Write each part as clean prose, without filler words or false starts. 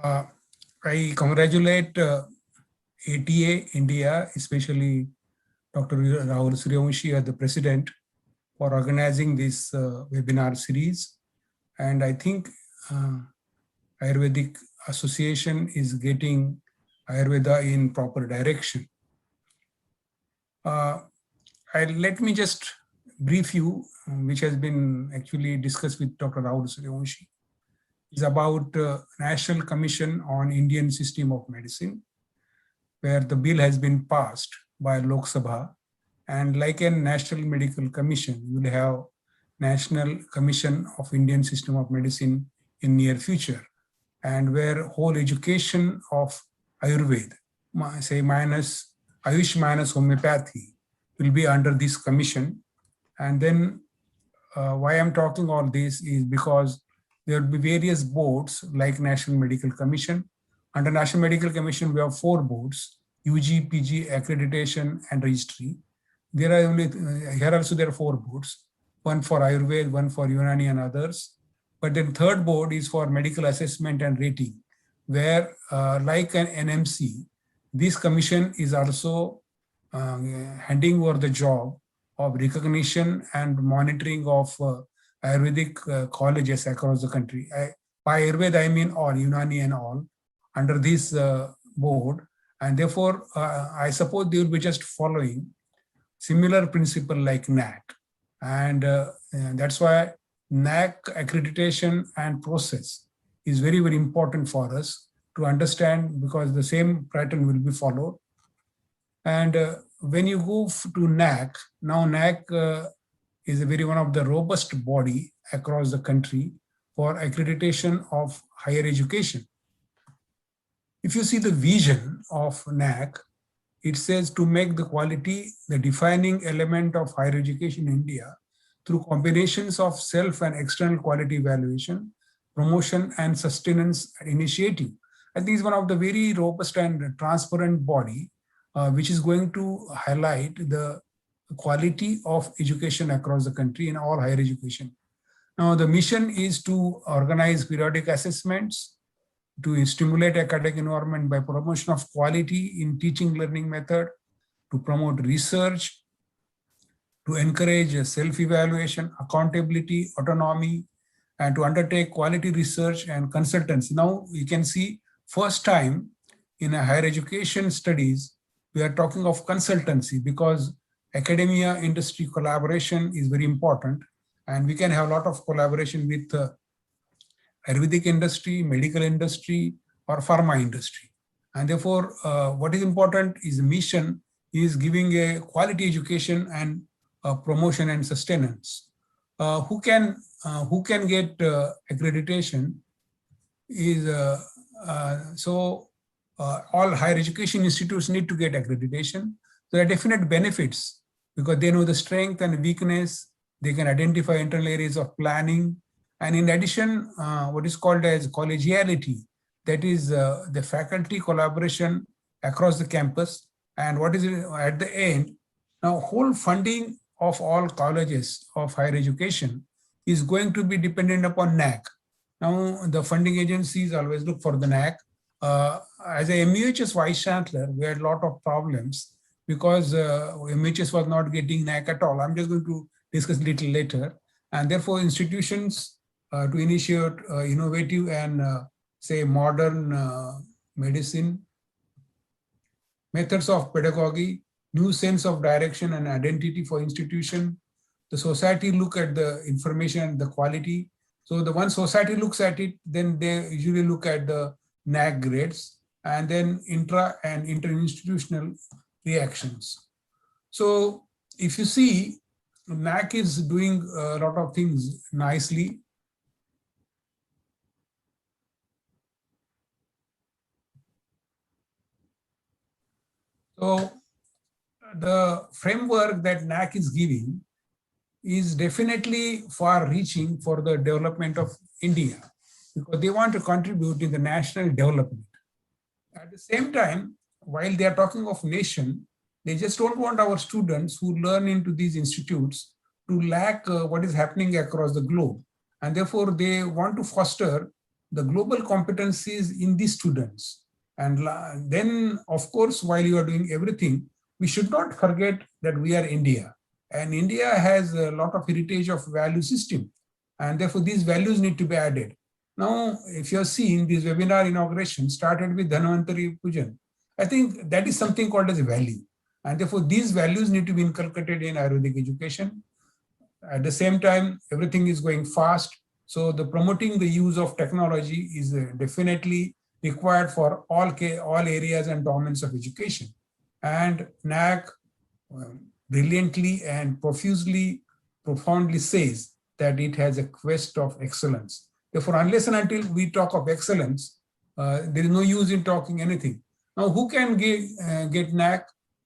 Uh, I congratulate ATA India, especially Dr. Rahul Suryavanshi as the president, for organizing this webinar series. And I think Ayurvedic Association is getting Ayurveda in proper direction. Let me just brief you, which has been actually discussed with Dr. Rahul Suryavanshi, is about National Commission on Indian System of Medicine, where the bill has been passed by Lok Sabha. And like a National Medical Commission, you will have National Commission of Indian System of Medicine in near future, and where whole education of Ayurveda, say minus Ayush minus homeopathy, will be under this commission. And then why I'm talking all this is because there will be various boards like National Medical Commission. Under National Medical Commission, we have 4 boards: UG, PG, Accreditation, and Registry. There are only here also there are 4 boards: one for Ayurveda, one for Unani, and others. But then third board is for medical assessment and rating, where like an NMC, this commission is also handing over the job of recognition and monitoring of Ayurvedic colleges across the country. By Ayurveda, I mean all, Unani and all, under this board. And therefore, I suppose they will be just following similar principle like NAAC. And that's why NAAC accreditation and process is very, very important for us to understand, because the same pattern will be followed. And when you go to NAAC, now NAAC is a very one of the robust body across the country for accreditation of higher education. If you see the vision of NAAC, it says to make the quality the defining element of higher education in India through combinations of self and external quality evaluation, promotion, and sustenance initiative. I think it's one of the very robust and transparent body which is going to highlight the quality of education across the country in all higher education. Now, the mission is to organize periodic assessments, to stimulate academic environment by promotion of quality in teaching learning method, to promote research, to encourage self-evaluation, accountability, autonomy, and to undertake quality research and consultancy. Now, you can see first time in a higher education studies, we are talking of consultancy, because academia industry collaboration is very important, and we can have a lot of collaboration with Ayurvedic industry, medical industry, or pharma industry. And therefore, what is important is the mission is giving a quality education and promotion and sustenance. Who can get accreditation is all higher education institutes need to get accreditation. There are definite benefits because they know the strength and weakness. They can identify internal areas of planning. And in addition, what is called as collegiality, that is the faculty collaboration across the campus. And what is it at the end? Now, whole funding of all colleges of higher education is going to be dependent upon NAAC. Now, the funding agencies always look for the NAAC. As a MUHS Vice Chancellor, we had a lot of problems because MUHS was not getting NAAC at all. I'm just going to discuss a little later. And therefore, institutions to initiate innovative and say modern medicine, methods of pedagogy, new sense of direction and identity for institution. The society look at the information and the quality. So the one society looks at it, then they usually look at the NAAC grades and then intra and inter-institutional reactions. So if you see, NAAC is doing a lot of things nicely. So the framework that NAAC is giving is definitely far-reaching for the development of India, because they want to contribute in the national development. At the same time, while they are talking of nation, they just don't want our students who learn into these institutes to lack what is happening across the globe. And therefore, they want to foster the global competencies in the students. And then, of course, while you are doing everything, we should not forget that we are India. And India has a lot of heritage of value system. And therefore, these values need to be added. Now, if you're seeing this webinar inauguration started with Dhanvantari Pujan, I think that is something called as a value. And therefore, these values need to be inculcated in Ayurvedic education. At the same time, everything is going fast. So the promoting the use of technology is definitely required for all areas and domains of education. And NAAC brilliantly and profusely, profoundly says that it has a quest of excellence. Therefore, unless and until we talk of excellence, there is no use in talking anything. Now, who can get NAAC?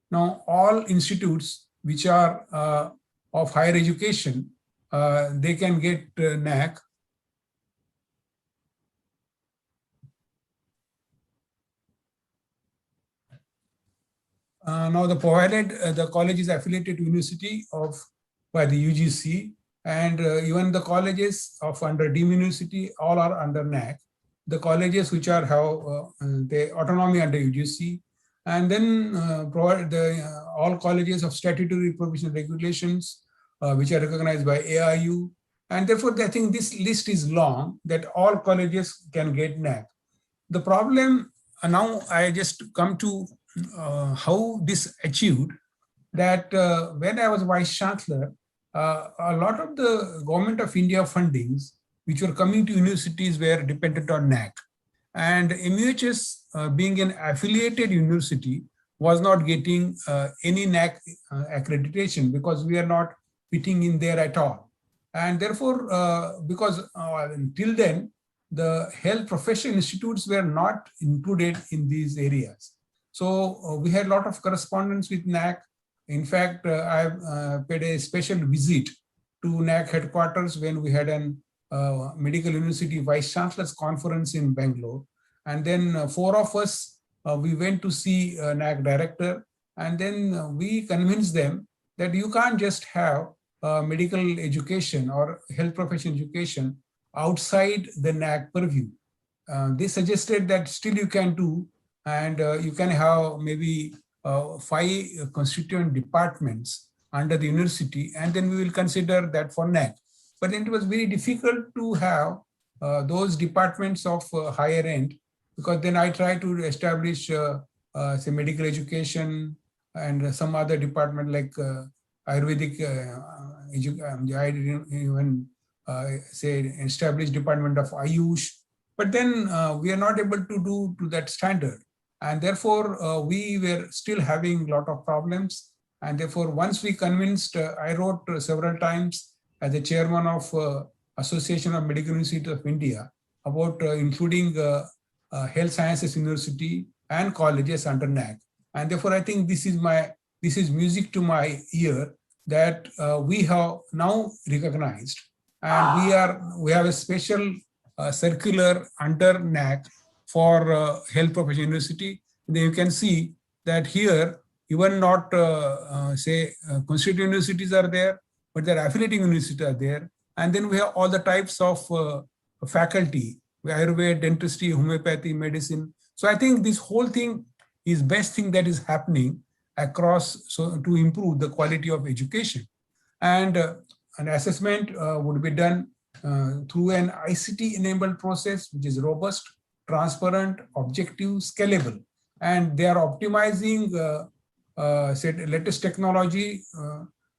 Now, all institutes which are of higher education, they can get NAAC. Now, the college is affiliated to university by the UGC, and even the colleges of under deemed university all are under NAAC. The colleges which have the autonomy under UGC, and then provide all colleges of statutory provisional regulations which are recognized by AIU. And therefore, I think this list is long that all colleges can get NAAC. The problem, now I just come to how this achieved, that when I was Vice Chancellor, a lot of the Government of India fundings which were coming to universities were dependent on NAAC. And MUHS, being an affiliated university, was not getting any NAAC accreditation because we are not fitting in there at all. And therefore, because until then, the health professional institutes were not included in these areas. So we had a lot of correspondence with NAAC. In fact, I paid a special visit to NAAC headquarters when we had an Medical University Vice Chancellor's Conference in Bangalore. And then 4 of us, we went to see NAAC director. And then we convinced them that you can't just have medical education or health profession education outside the NAAC purview. They suggested that still you can do, and you can have maybe 5 constituent departments under the university, and then we will consider that for NAAC. But it was very difficult to have those departments of higher end, because then I tried to establish say medical education and some other department like Ayurvedic, I didn't even say establish department of Ayush, but then we are not able to do to that standard. And therefore, we were still having a lot of problems. And therefore, once we convinced, I wrote several times as the chairman of Association of Medical Universities of India about including health sciences university and colleges under NAAC. And therefore, I think this is music to my ear that we have now recognized, and we have a special circular under NAAC for health profession university. Then you can see that here, even not say constituent universities are there, but their affiliating universities are there. And then we have all the types of faculty, Ayurveda, dentistry, homeopathy, medicine. So I think this whole thing is best thing that is happening across, so to improve the quality of education. And an assessment would be done through an ICT-enabled process, which is robust, transparent, objective, scalable. And they are optimizing say latest technology,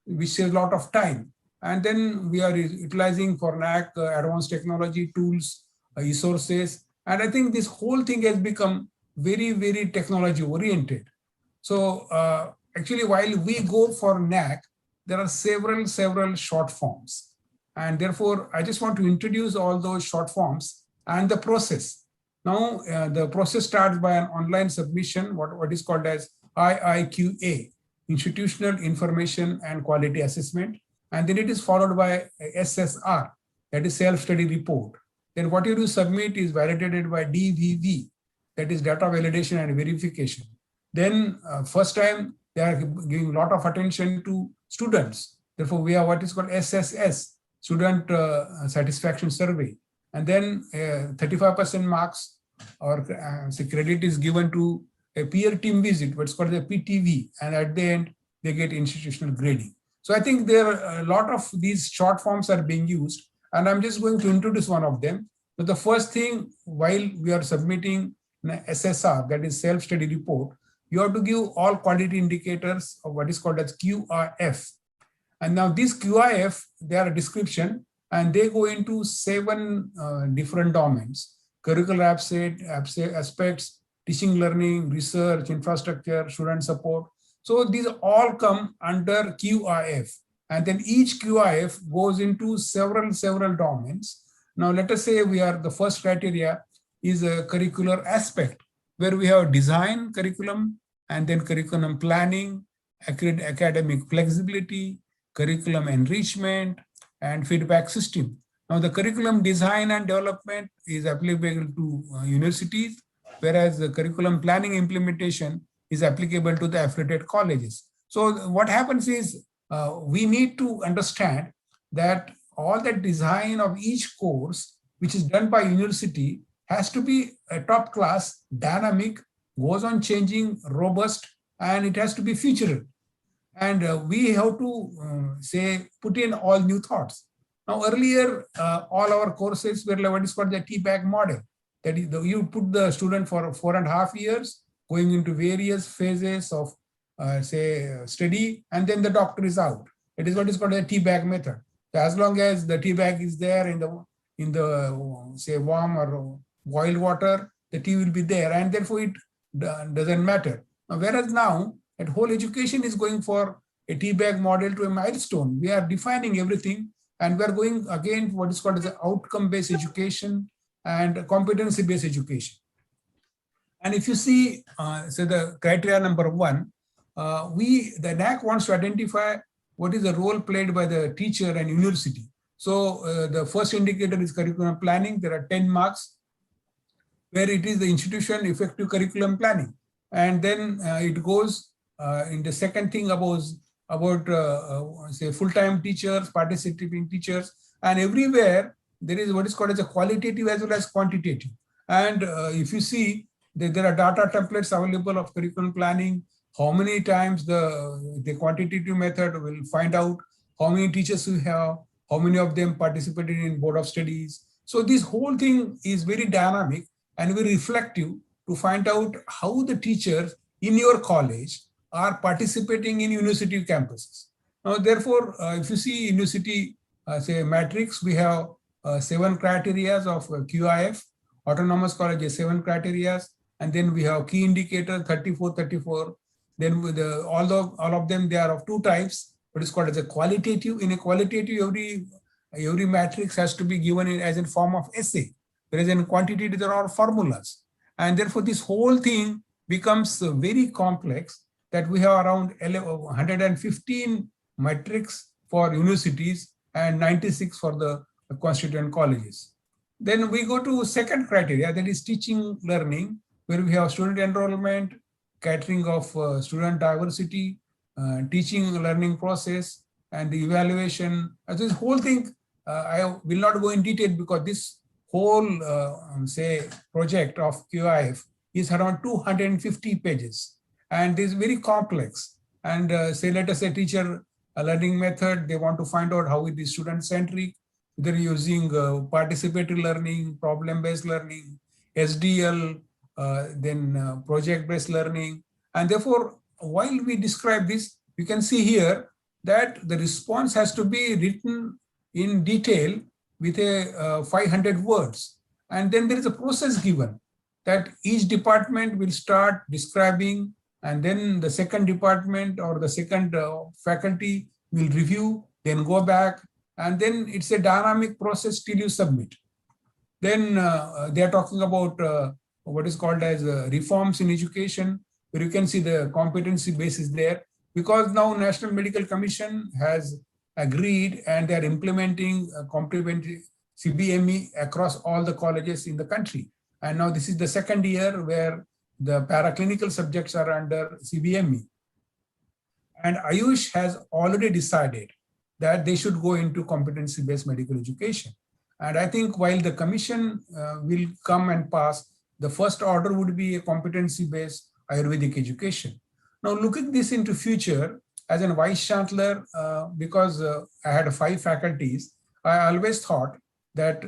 which saves a lot of time. And then we are utilizing for NAAC advanced technology tools, resources. And I think this whole thing has become very, very technology oriented. So actually, while we go for NAAC, there are several short forms. And therefore, I just want to introduce all those short forms and the process. Now, the process starts by an online submission, what is called as IIQA, Institutional Information and Quality Assessment. And then it is followed by SSR, that is self-study report. Then what you do submit is validated by DVV, that is data validation and verification. Then first time they are giving a lot of attention to students. Therefore, we have what is called SSS, Student Satisfaction Survey. and then 35% marks or say credit is given to a peer team visit, what's called the PTV, and at the end they get institutional grading. So I think there are a lot of these short forms are being used, and I'm just going to introduce one of them. So the first thing, while we are submitting an SSR, that is self-study report, you have to give all quality indicators of what is called as QRF. And now this QRF, they are a description, and they go into 7 different domains: curricular aspects, teaching, learning, research, infrastructure, student support. So these all come under QRF. And then each QRF goes into several domains. Now, let us say the first criteria is a curricular aspect, where we have design curriculum, and then curriculum planning, academic flexibility, curriculum enrichment, and feedback system. Now, the curriculum design and development is applicable to universities, whereas the curriculum planning implementation is applicable to the affiliated colleges. So what happens is we need to understand that all the design of each course, which is done by university, has to be a top class, dynamic, goes on changing, robust, and it has to be future. And we have to put in all new thoughts. Now, earlier, all our courses were what is called the T-bag model. That is, you put the student for 4.5 years, going into various phases of, study, and then the doctor is out. It is what is called a T-bag method. So as long as the T-bag is there in the warm or boiled water, the tea will be there, and therefore it doesn't matter. Now, whereas now, that whole education is going for a T-bag model to a milestone. We are defining everything, and we are going again what is called as outcome-based education and competency-based education. And if you see, the criteria number 1, the NAAC wants to identify what is the role played by the teacher and university. So the first indicator is curriculum planning. There are 10 marks, where it is the institution effective curriculum planning. And then it goes in the second thing about full-time teachers, participating teachers, and everywhere there is what is called as a qualitative as well as quantitative. And if you see, there are data templates available of curriculum planning, how many times the quantitative method will find out how many teachers we have, how many of them participated in board of studies. So this whole thing is very dynamic and very reflective to find out how the teachers in your college are participating in university campuses. Now, therefore, if you see university, matrix, we have 7 criteria of QIF, autonomous colleges 7 criteria, and then we have key indicator 34. Then with all of them, they are of 2 types. What is called as a qualitative. In a qualitative, every matrix has to be given as in form of essay, whereas in quantitative there are formulas, and therefore this whole thing becomes very complex. That we have around 115 metrics for universities and 96 for the constituent colleges. Then we go to second criteria, that is teaching learning, where we have student enrollment, catering of student diversity, teaching learning process, and the evaluation. This whole thing, I will not go in detail because this whole project of QIF is around 250 pages. And is very complex. And let us say teacher learning method, they want to find out how it is student-centric. They're using participatory learning, problem-based learning, SDL, then project-based learning. And therefore, while we describe this, you can see here that the response has to be written in detail with a 500 words. And then there is a process given that each department will start describing, and then the second department or the second faculty will review, then go back, and then it's a dynamic process till you submit. Then they are talking about what is called as reforms in education, where you can see the competency base is there, because now National Medical Commission has agreed and they are implementing comprehensive CBME across all the colleges in the country. And now this is the second year where the paraclinical subjects are under CBME. And Ayush has already decided that they should go into competency-based medical education. And I think while the commission will come and pass, the first order would be a competency-based Ayurvedic education. Now, looking this into future, as a vice chancellor, because I had 5 faculties, I always thought that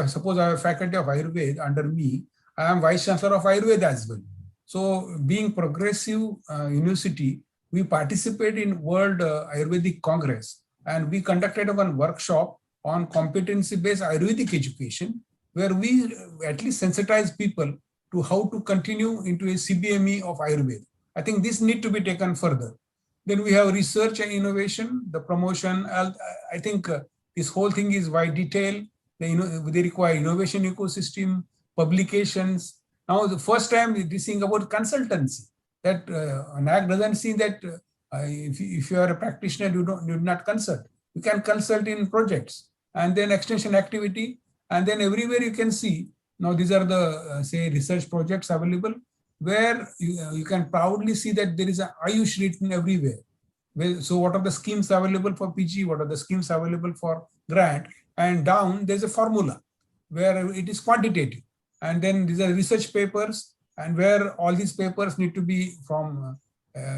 suppose I have a faculty of Ayurveda under me, I am vice chancellor of Ayurveda as well. So being progressive university, we participate in World Ayurvedic Congress, and we conducted one workshop on competency-based Ayurvedic education, where we at least sensitize people to how to continue into a CBME of Ayurveda. I think this need to be taken further. Then we have research and innovation, the promotion. I think this whole thing is wide detail. They require innovation ecosystem, publications. Now, the first time this thing about consultancy, that NAAC doesn't see that if you are a practitioner, you do not consult. You can consult in projects and then extension activity, and then everywhere you can see. Now, these are the say research projects available, where you can proudly see that there is an Ayush written everywhere. So what are the schemes available for PG? What are the schemes available for grant? And down, there's a formula where it is quantitative. And then these are research papers, and where all these papers need to be from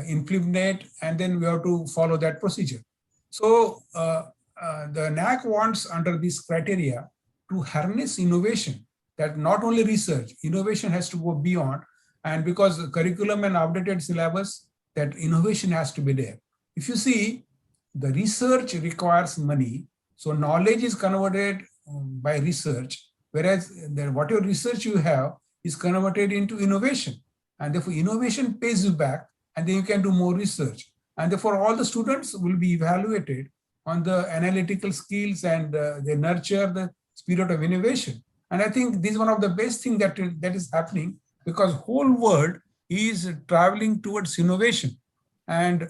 implemented, and then we have to follow that procedure. So the NAAC wants, under this criteria, to harness innovation, that not only research, innovation has to go beyond. And because the curriculum and updated syllabus, that innovation has to be there. If you see, the research requires money, so knowledge is converted by research, whereas whatever research you have is converted into innovation. And therefore, innovation pays you back, and then you can do more research. And therefore, all the students will be evaluated on the analytical skills, and they nurture the spirit of innovation. And I think this is one of the best things that is happening, because whole world is traveling towards innovation. And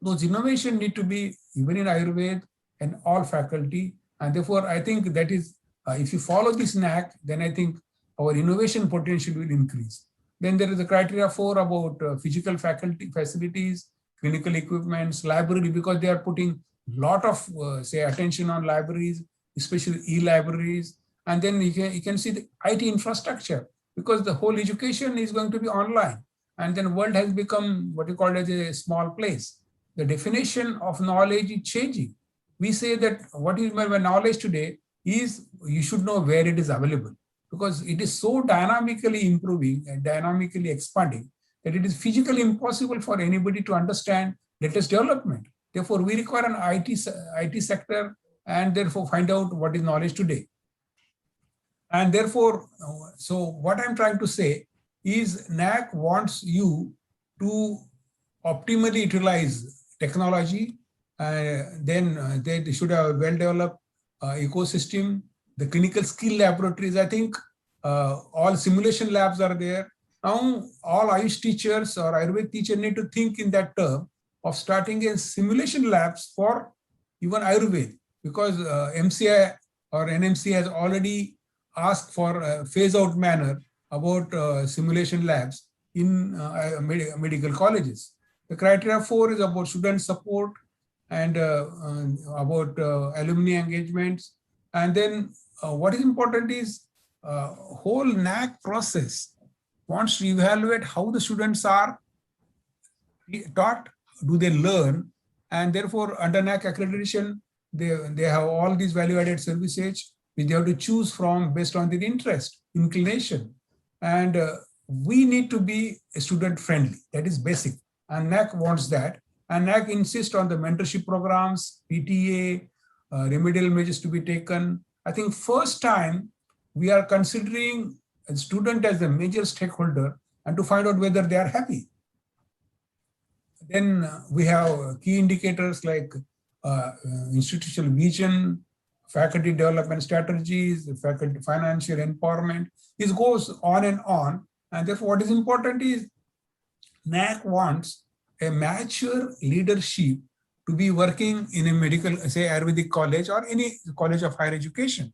those innovation need to be even in Ayurveda and all faculty. And therefore, I think that is, if you follow this NAAC, then I think our innovation potential will increase. Then there is a criteria 4 about physical faculty facilities, clinical equipments, library, because they are putting a lot of say attention on libraries, especially e-libraries. And then you can see the IT infrastructure, because the whole education is going to be online. And then world has become what you call as a small place. The definition of knowledge is changing. We say that what is my knowledge today is you should know where it is available, because it is so dynamically improving and dynamically expanding that it is physically impossible for anybody to understand latest development. Therefore, we require an IT sector, and therefore find out what is knowledge today. And therefore, so what I'm trying to say is NAAC wants you to optimally utilize technology. Then they should have a well-developed ecosystem. The clinical skill laboratories, I think all simulation labs are there. Now, all Ayush teachers or Ayurveda teachers need to think in that term of starting a simulation labs for even Ayurveda, because MCI or NMC has already asked for a phase-out manner about simulation labs in medical colleges. The criteria 4 is about student support and about alumni engagements. And then what is important is whole NAAC process wants to evaluate how the students are taught, do they learn, and therefore under NAAC accreditation, they have all these value-added services which they have to choose from based on their interest, inclination. And we need to be student-friendly. That is basic. And NAAC wants that. And NAAC insists on the mentorship programs, PTA, remedial measures to be taken. I think first time we are considering a student as a major stakeholder and to find out whether they are happy. Then we have key indicators like institutional vision, faculty development strategies, faculty financial empowerment. This goes on. And therefore, what is important is NAAC wants a mature leadership to be working in a medical, say, Ayurvedic college or any college of higher education,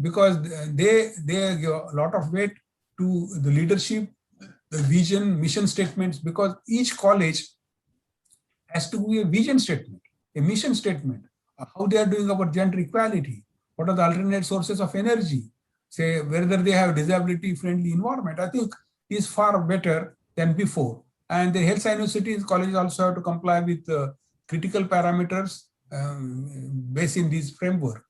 because they give a lot of weight to the leadership, the vision, mission statements, because each college has to be a vision statement, a mission statement, how they are doing about gender equality, what are the alternate sources of energy, say whether they have disability friendly environment, I think is far better than before. And the health science universities colleges also have to comply with critical parameters based in this framework.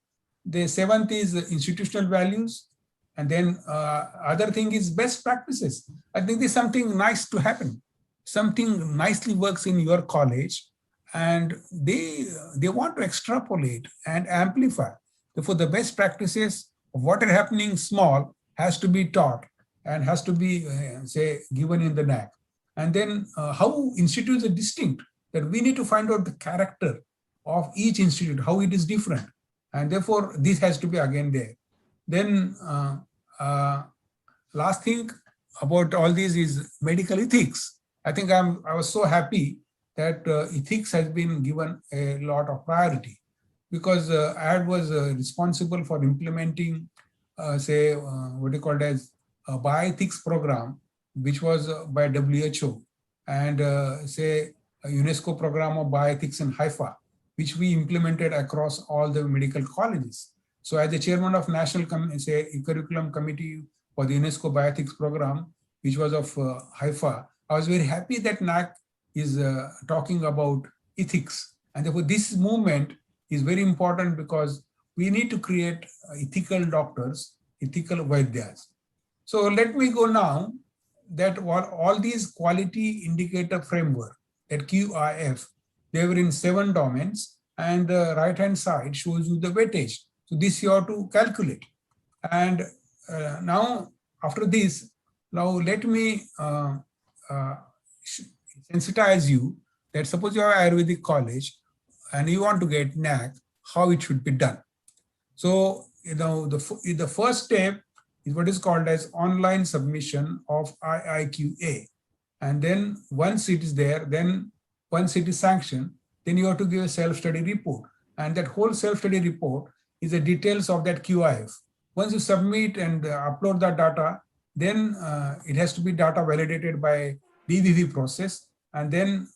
The seventh is institutional values. And then other thing is best practices. I think there's something nice to happen. Something nicely works in your college, and they want to extrapolate and amplify. Therefore, the best practices of what are happening small has to be taught and has to be, say, given in the NAAC. And then how institutes are distinct, that we need to find out the character of each institute, how it is different. And therefore, this has to be again there. Then last thing about all this is medical ethics. I think I was so happy that ethics has been given a lot of priority, because AD was responsible for implementing, say, what you called as a bioethics program, which was by WHO, and say a UNESCO program of bioethics in Haifa, which we implemented across all the medical colleges. So as the chairman of National Curriculum Committee for the UNESCO Bioethics Program, which was of Haifa, I was very happy that NAAC is talking about ethics. And therefore this movement is very important, because we need to create ethical doctors, ethical Vaidyas. So let me go now that what all these quality indicator framework, that QIF, they were in 7 domains, and the right-hand side shows you the weightage. So this you have to calculate. And now after this, now let me sensitize you that suppose you have Ayurvedic college and you want to get NAAC, how it should be done. So, the first step is what is called as online submission of IIQA. And then once it is there, then once it is sanctioned, then you have to give a self-study report. And that whole self-study report is the details of that QIF. Once you submit and upload that data, then it has to be data validated by DVV process. And then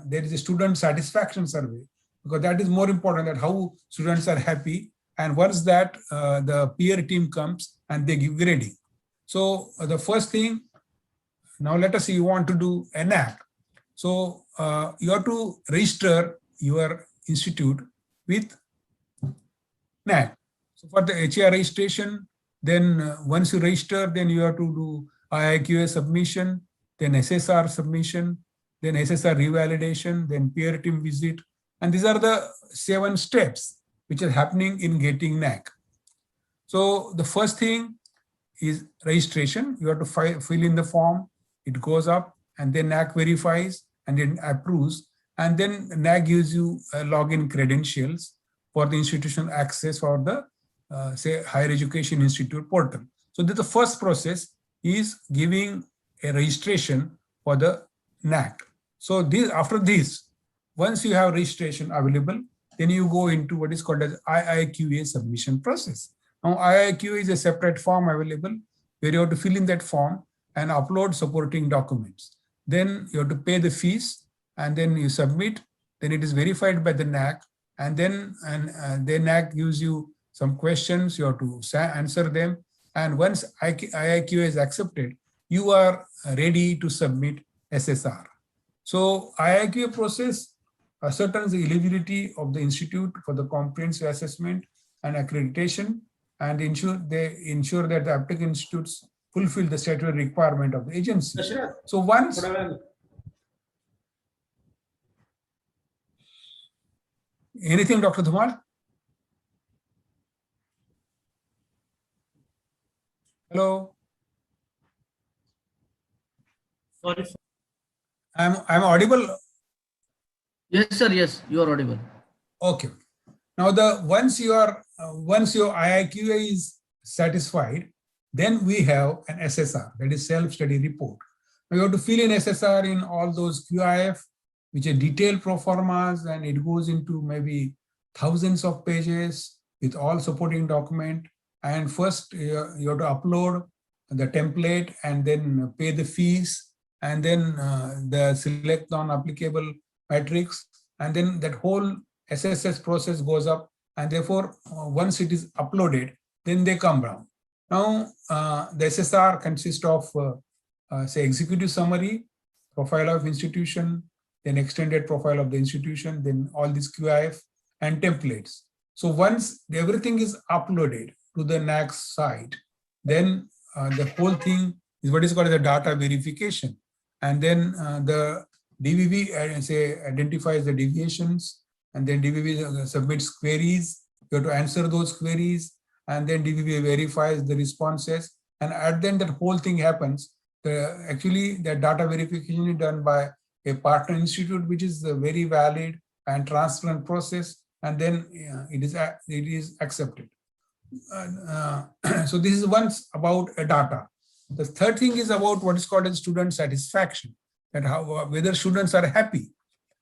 there is a student satisfaction survey, because that is more important, that how students are happy. And once that, the peer team comes and they give grading. So the first thing, now let us say you want to do a NAAC. So you have to register your institute with NAAC. So for the HAR registration, then once you register, then you have to do IIQA submission, then SSR submission, then SSR revalidation, then peer team visit. And these are the 7 steps which are happening in getting NAAC. So the first thing is registration. You have to fill in the form, it goes up, and then NAAC verifies and then approves. And then NAAC gives you login credentials for the institutional access for the, say, higher education institute portal. So the first process is giving a registration for the NAAC. So this, after this, once you have registration available, then you go into what is called as IIQA submission process. Now IIQA is a separate form available where you have to fill in that form and upload supporting documents. Then you have to pay the fees, and then you submit. Then it is verified by the NAAC, and then the NAAC gives you some questions. You have to answer them. And once IIQA is accepted, you are ready to submit SSR. So IIQA process ascertains the eligibility of the institute for the comprehensive assessment and accreditation, and ensure that the applicant institutes fulfill the statutory requirement of the agency. So once anything, Dr. Dhumal? Hello. Sorry. I'm audible. Yes, sir. Yes, you are audible. Okay. Now once your IIQA is satisfied, then we have an SSR, that is self-study report. Now you have to fill in SSR in all those QIF, which are detailed pro formas, and it goes into maybe thousands of pages with all supporting document. And first you have to upload the template and then pay the fees, and then the select non-applicable matrix, and then that whole SSS process goes up and therefore once it is uploaded, then they come down. Now the SSR consists of say executive summary, profile of institution, then extended profile of the institution, then all these QIF and templates. So once everything is uploaded to the NAAC site, then the whole thing is what is called as a data verification. And then the DVV say identifies the deviations, and then DVV submits queries. You have to answer those queries, and then DVV verifies the responses. And at the end, that whole thing happens. Actually, the data verification is done by a partner institute, which is a very valid and transparent process, and then it is accepted. So this is once about a data. The third thing is about what is called as student satisfaction, that whether students are happy.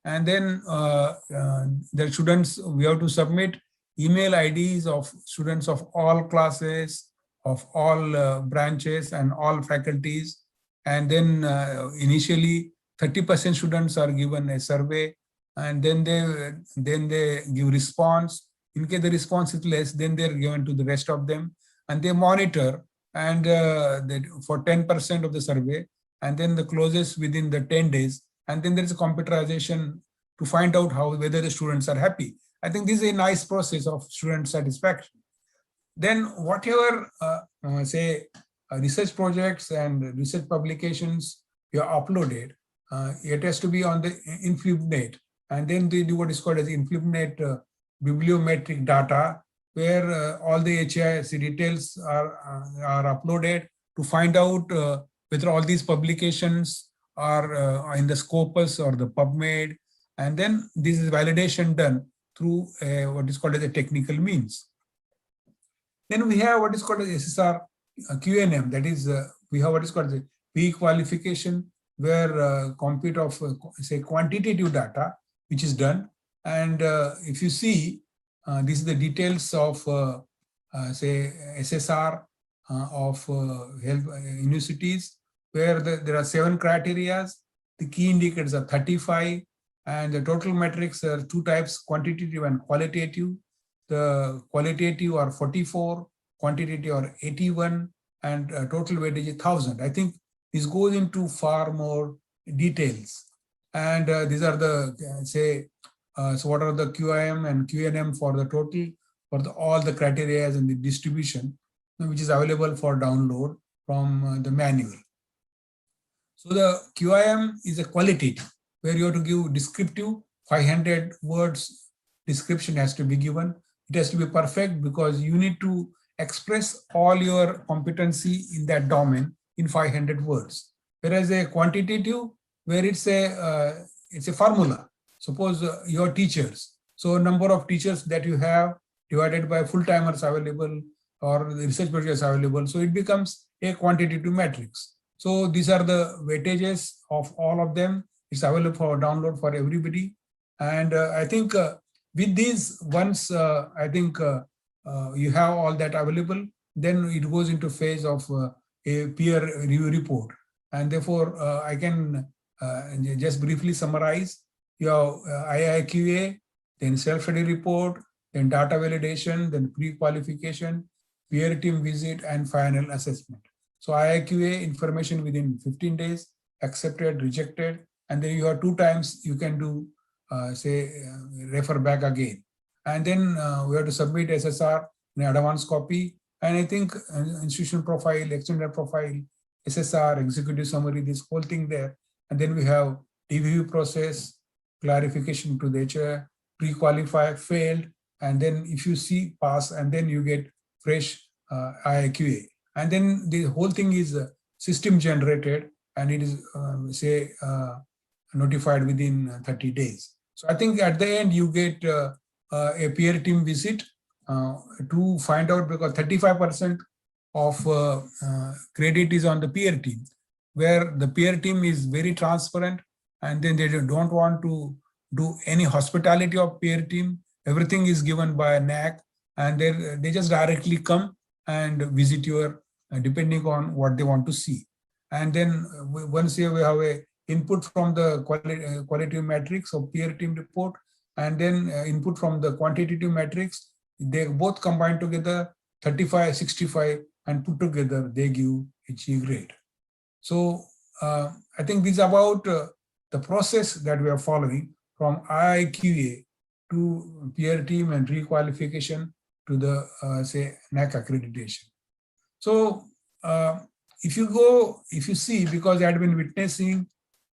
And then the students, we have to submit email IDs of students of all classes, of all branches and all faculties. And then initially 30% students are given a survey, and then they give response. In case the response is less, then they're given to the rest of them, and they monitor and for 10% of the survey, and then the closes within the 10 days. And then there is a computerization to find out whether the students are happy. I think this is a nice process of student satisfaction. Then whatever, say, research projects and research publications you are uploaded, it has to be on the InfluBNet. And then they do what is called as InfluBNet bibliometric data, where all the HIS details are uploaded to find out whether all these publications are in the Scopus or the PubMed. And then this is validation done through what is called as a technical means. Then we have what is called as SSR QNM, that is, we have what is called the pre-qualification, where compute of, say, quantitative data, which is done. And if you see, this is the details of, say, SSR of health universities, where there are 7 criteria. The key indicators are 35, and the total metrics are 2 types, quantitative and qualitative. The qualitative are 44, quantitative are 81, and total weightage is 1,000. I think this goes into far more details. And these are the, say, so what are the QIM and QNM for the total, for all the criteria and the distribution, which is available for download from the manual. So the QIM is a qualitative, where you have to give descriptive, 500 words description has to be given. It has to be perfect because you need to express all your competency in that domain in 500 words. Whereas a quantitative, where it's a formula. Suppose your teachers. So number of teachers that you have divided by full-timers available or the research projects available. So it becomes a quantitative matrix. So these are the weightages of all of them. It's available for download for everybody. And I think with these, once I think you have all that available, then it goes into phase of a peer review report. And therefore, I can just briefly summarize. You have IIQA, then self-study report, then data validation, then pre-qualification, peer team visit, and final assessment. So IIQA information within 15 days, accepted, rejected, and then you have 2 times you can do, say, refer back again. And then we have to submit SSR in advance copy. And I think institution profile, extended profile, SSR, executive summary, this whole thing there. And then we have DVU process, clarification to the HR, pre-qualify, failed, and then if you see pass, and then you get fresh IIQA. And then the whole thing is system generated, and it is, say, notified within 30 days. So I think at the end you get a peer team visit to find out, because 35% of credit is on the peer team, where the peer team is very transparent, and then they don't want to do any hospitality of peer team. Everything is given by NAAC, and they just directly come and visit your, depending on what they want to see. And then once you have a input from the qualitative metrics of peer team report, and then input from the quantitative metrics, they both combine together 35, 65, and put together they give HE grade. So I think this is about the process that we are following from IIQA to peer team and requalification to the say NAAC accreditation. So if you see, because I had been witnessing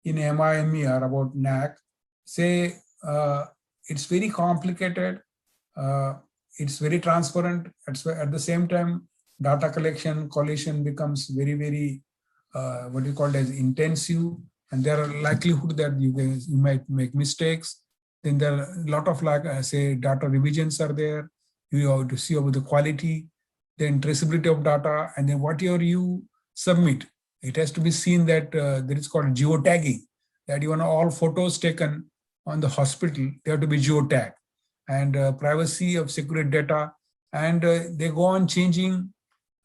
in MIMER about NAAC, say it's very complicated, it's very transparent. At the same time, data collection, collation becomes very, very what you call as intensive, and there are likelihood that you might make mistakes. Then there are a lot of say data revisions are there. You have to see about the quality, then traceability of data, and then whatever you submit, it has to be seen that there is called geotagging, that even all photos taken on the hospital, they have to be geotagged, and privacy of secret data, and they go on changing,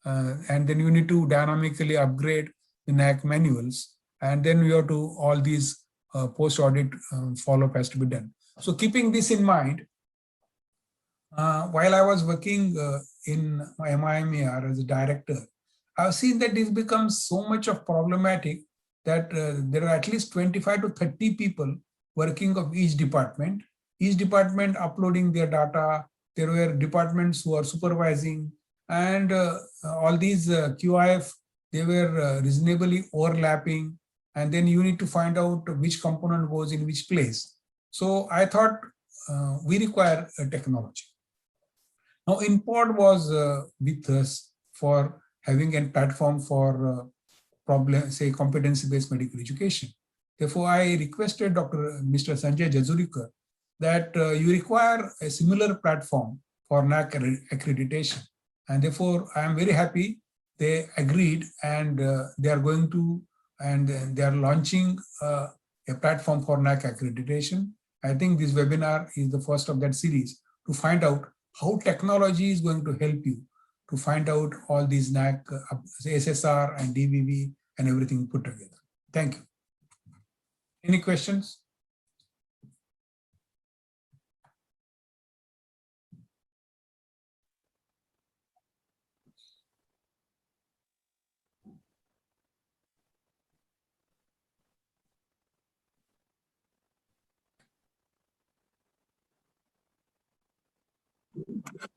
and then you need to dynamically upgrade the NAAC manuals, and then you have to, all these post-audit follow-up has to be done. So keeping this in mind, while I was working in MIMER as a director, I've seen that this becomes so much of problematic that there are at least 25 to 30 people working of each department uploading their data. There were departments who are supervising, and all these QIF, they were reasonably overlapping, and then you need to find out which component goes in which place. So I thought we require a technology. Now, InPod was with us for having a platform for say competency-based medical education. Therefore, I requested Mr. Sanjay Jazurikar that you require a similar platform for NAAC accreditation. And therefore, I am very happy they agreed, and they are going to, and they are launching a platform for NAAC accreditation. I think this webinar is the first of that series to find out how technology is going to help you to find out all these NAAC, SSR and DVV and everything put together. Thank you. Any questions?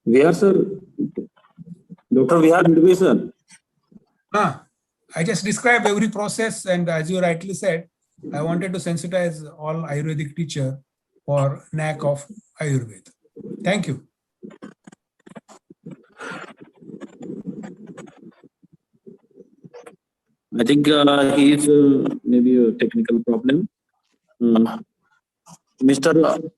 We are, sir. Doctor, we are integration. I just described every process, and as you rightly said, I wanted to sensitize all Ayurvedic teacher for NAAC of Ayurveda. Thank you. I think he is maybe a technical problem. Mr.